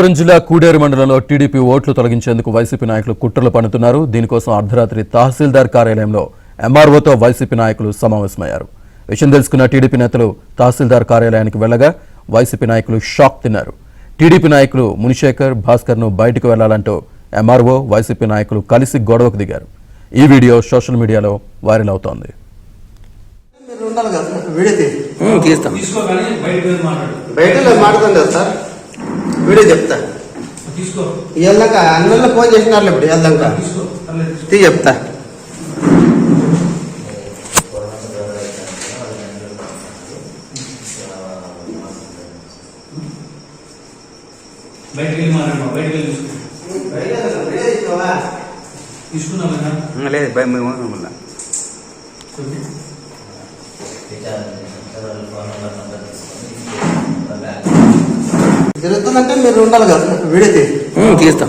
అనంతపురం జిల్లా కూడేరు మండలంలో టీడీపీ ఓట్లు తొలగించేందుకు వైసీపీ నాయకులు కుట్రలు పన్నుతున్నారు. దీనికోసం అర్ధరాత్రి తహసీల్దార్ కార్యాలయంలో ఎంఆర్ఓతో వైసీపీ నాయకులు సమావేశమయ్యారు. విషయం తెలుసుకున్న టీడీపీ నేతలు తహసీల్దార్ కార్యాలయానికి వెళ్లగా వైసీపీ నాయకులు షాక్ తిన్నారు. టీడీపీ నాయకులు మునిశేఖర్, భాస్కర్ ను బయటకు వెళ్లాలంటూ ఎంఆర్ఓ, వైసీపీ నాయకులు కలిసి గొడవకు దిగారు. ఈ వీడియో సోషల్ మీడియాలో వైరల్ అవుతోంది. వీడియో చెప్తా వెళ్దాక అన్నల్లో ఫోన్ చేసినారు ఇప్పుడు వెళ్దాక చెప్తా లేదు జరుగుతుందంటే మీరు ఉండాలి కదా వీడియో తీస్తాం.